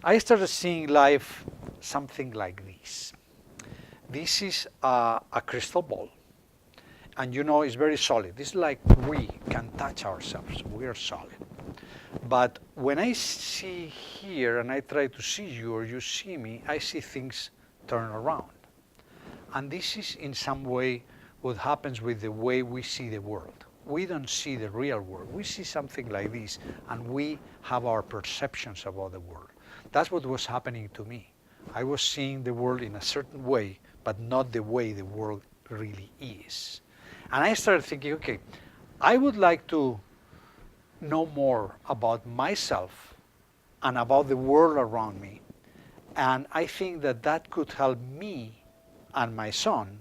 I started seeing life something like this. This is a crystal ball, and it's very solid. This is like we can touch ourselves. We are solid. But when I see here and I try to see you or you see me, I see things turn around. And this is in some way what happens with the way we see the world. We don't see the real world. We see something like this, and we have our perceptions about the world. That's what was happening to me. I was seeing the world in a certain way, but not the way the world really is. And I started thinking, okay, I would like to know more about myself and about the world around me. And I think that that could help me and my son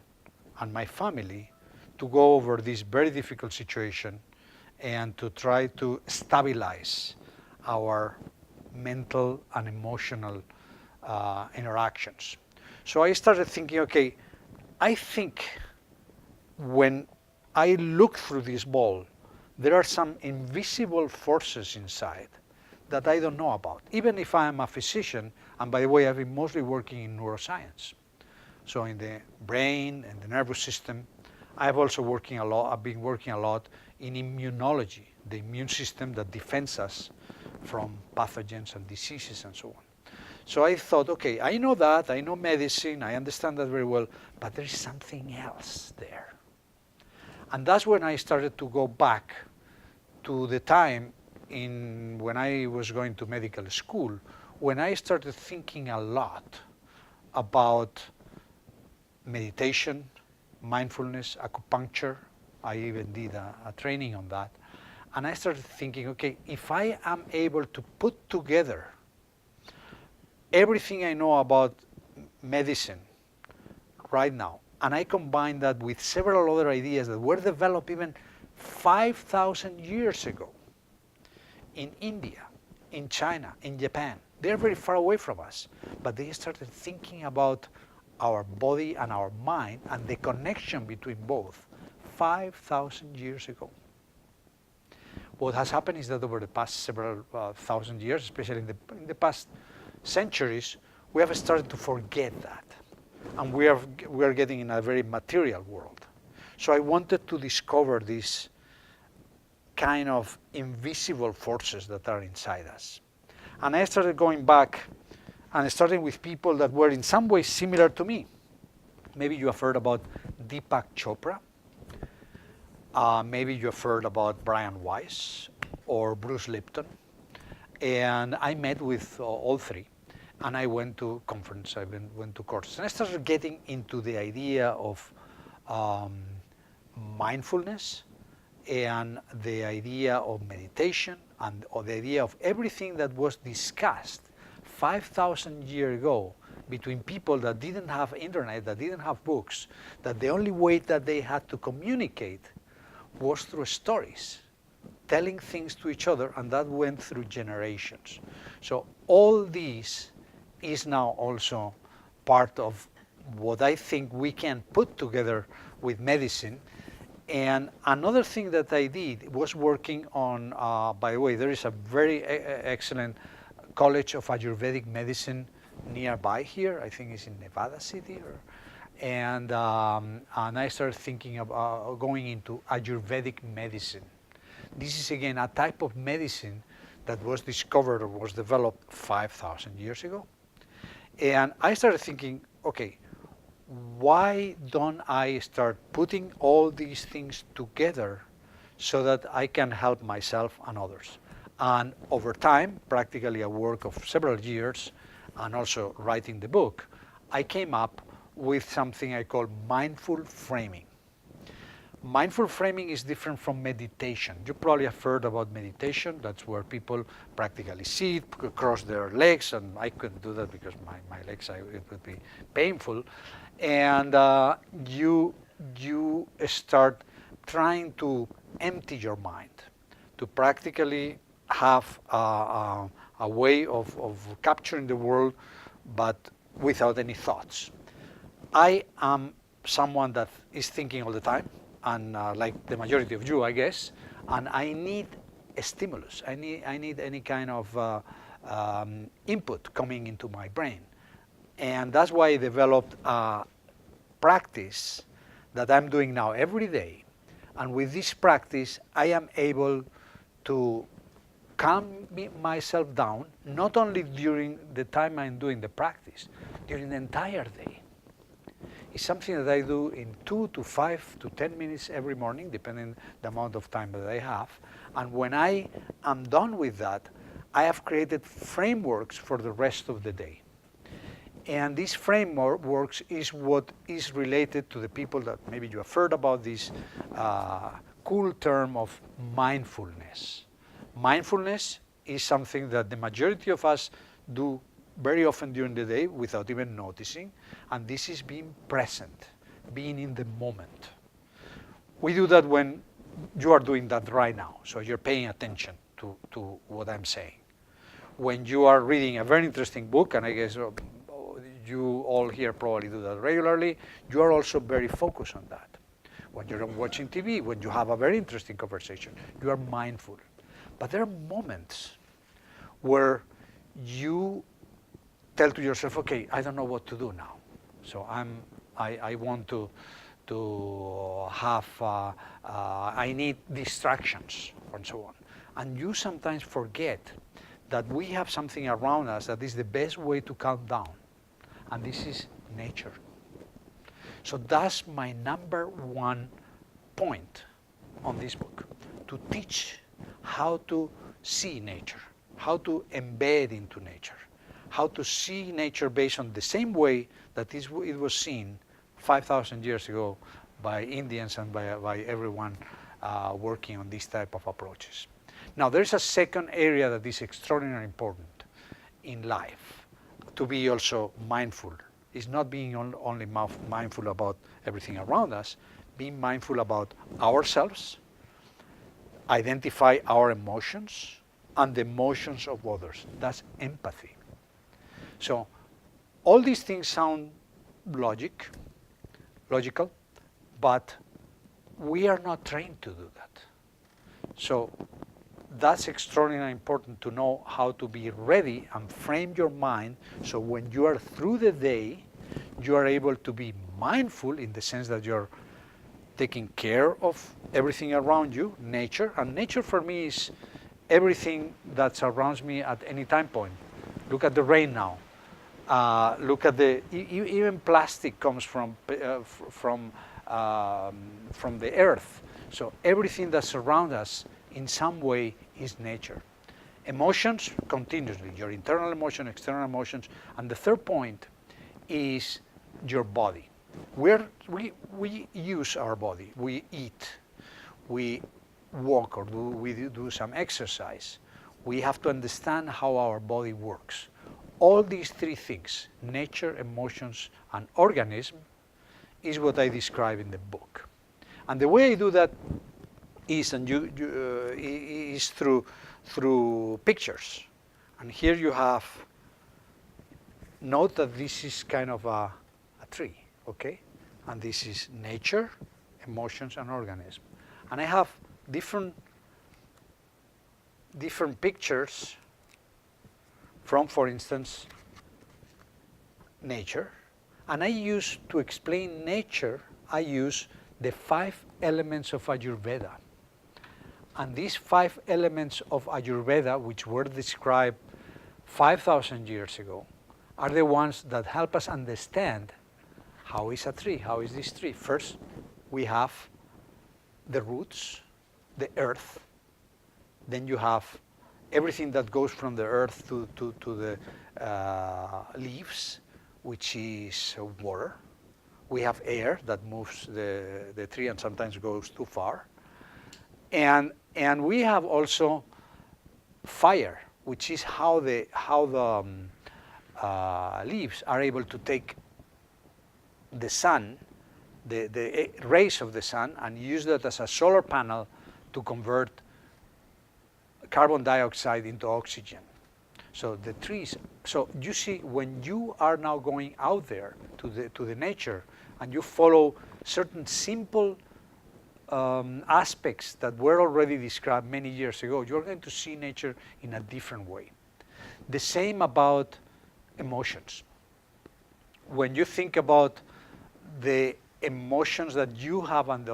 and my family to go over this very difficult situation and to try to stabilize our mental and emotional interactions. So I started thinking, okay, I think when I look through this ball, there are some invisible forces inside that I don't know about, even if I am a physician, and by the way, I've been mostly working in neuroscience. So in the brain and the nervous system, I've been working a lot in immunology, the immune system that defends us from pathogens and diseases and so on. So I thought, okay, I know that, I know medicine, I understand that very well, but there's something else there. And that's when I started to go back to the time when I was going to medical school, when I started thinking a lot about meditation, mindfulness, acupuncture. I even did a training on that. And I started thinking, okay, if I am able to put together everything I know about medicine right now, and I combine that with several other ideas that were developed even 5,000 years ago in India, in China, in Japan. They're very far away from us, but they started thinking about our body and our mind and the connection between both 5,000 years ago. What has happened is that over the past several thousand years, especially in the past centuries, we have started to forget that. And we are getting in a very material world. So I wanted to discover these kind of invisible forces that are inside us. And I started going back and starting with people that were in some way similar to me. Maybe you have heard about Deepak Chopra. Maybe you have heard about Brian Weiss or Bruce Lipton. And I met with all three. And I went to conference, went to courses. And I started getting into the idea of mindfulness and the idea of meditation or the idea of everything that was discussed 5,000 years ago between people that didn't have internet, that didn't have books, that the only way that they had to communicate was through stories, telling things to each other, and that went through generations. So all these is now also part of what I think we can put together with medicine. And another thing that I did was working on, by the way, there is a very excellent college of Ayurvedic medicine nearby here. I think it's in Nevada City. And I started thinking about going into Ayurvedic medicine. This is, again, a type of medicine that was discovered or was developed 5,000 years ago. And I started thinking, okay, why don't I start putting all these things together so that I can help myself and others? And over time, practically a work of several years, and also writing the book, I came up with something I call mindful framing. Mindful framing is different from meditation. You probably have heard about meditation. That's where people practically sit, cross their legs, and I couldn't do that because my legs, it would be painful. And you start trying to empty your mind, to practically have a way of capturing the world, but without any thoughts. I am someone that is thinking all the time, and like the majority of you, I guess, and I need a stimulus. I need any kind of input coming into my brain. And that's why I developed a practice that I'm doing now every day. And with this practice, I am able to calm myself down, not only during the time I'm doing the practice, during the entire day. It's something that I do in 2 to 5 to 10 minutes every morning, depending the amount of time that I have. And when I am done with that, I have created frameworks for the rest of the day. And these frameworks is what is related to the people that maybe you have heard about this cool term of mindfulness. Mindfulness is something that the majority of us do very often during the day without even noticing, and this is being present, being in the moment. We do that when you are doing that right now, so you're paying attention to what I'm saying. When you are reading a very interesting book, and I guess you all here probably do that regularly, you are also very focused on that. When you're watching TV, when you have a very interesting conversation, you are mindful. But there are moments where you tell to yourself, okay, I don't know what to do now. So I want to have, I need distractions and so on. And you sometimes forget that we have something around us that is the best way to calm down. And this is nature. So that's my number one point on this book, to teach how to see nature, how to embed into nature, how to see nature based on the same way that it was seen 5,000 years ago by Indians and by everyone working on these type of approaches. Now, there's a second area that is extraordinarily important in life, to be also mindful. It's not being only mindful about everything around us, being mindful about ourselves, identify our emotions and the emotions of others. That's empathy. So all these things sound logical, but we are not trained to do that. So that's extraordinarily important, to know how to be ready and frame your mind so when you are through the day, you are able to be mindful in the sense that you're taking care of everything around you, nature. And nature for me is everything that surrounds me at any time point. Look at the rain now. Look at even plastic comes from the earth. So everything that surrounds us in some way is nature. Emotions, continuously, your internal emotion, external emotions. And the third point is your body. We use our body. We eat, we walk, or we do some exercise. We have to understand how our body works. All these three things, nature, emotions, and organism, is what I describe in the book. And the way I do that is, is through pictures. And here you have, note that this is kind of a tree, okay? And this is nature, emotions, and organism. And I have different pictures from, for instance, nature. And I use, to explain nature, I use the 5 elements of Ayurveda. And these 5 elements of Ayurveda, which were described 5,000 years ago, are the ones that help us understand how is a tree, how is this tree. First, we have the roots, the earth. Then you have everything that goes from the earth to the leaves, which is water. We have air that moves the tree and sometimes goes too far. And we have also fire, which is how the leaves are able to take the sun, the rays of the sun, and use that as a solar panel to convert carbon dioxide into oxygen. So the trees, so you see, when you are now going out there to the nature and you follow certain simple aspects that were already described many years ago, you're going to see nature in a different way. The same about emotions. When you think about the emotions that you have and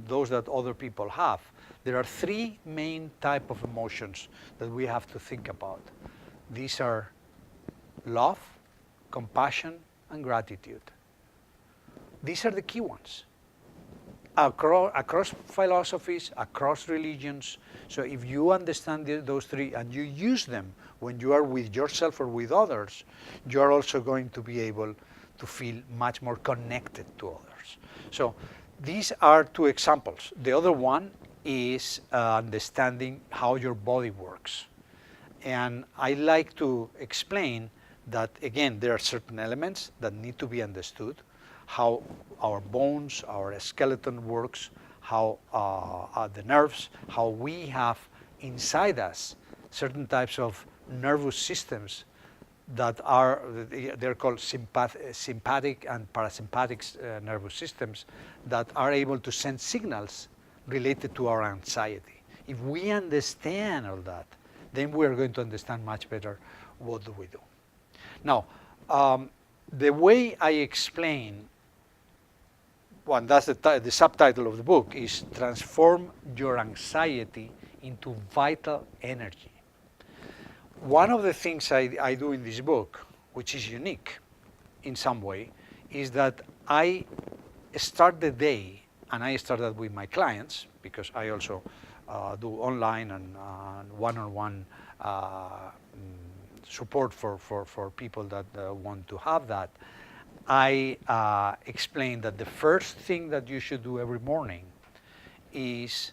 those that other people have, there are three main type of emotions that we have to think about. These are love, compassion, and gratitude. These are the key ones. Across philosophies, across religions. So if you understand those three and you use them when you are with yourself or with others, you are also going to be able to feel much more connected to others. So these are two examples. The other one is understanding how your body works. And I like to explain that, again, there are certain elements that need to be understood, how our bones, our skeleton works, how the nerves, how we have inside us certain types of nervous systems that are, they're called sympathetic and parasympathetic nervous systems that are able to send signals related to our anxiety. If we understand all that, then we are going to understand much better what do we do. Now, the way I explain, well, that's the subtitle of the book, is Transform Your Anxiety into Vital Energy. One of the things I do in this book, which is unique in some way, is that I start the day, and I start that with my clients, because I also do online and one-on-one support for people that want to have that. I explain that the first thing that you should do every morning is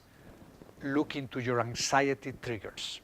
look into your anxiety triggers.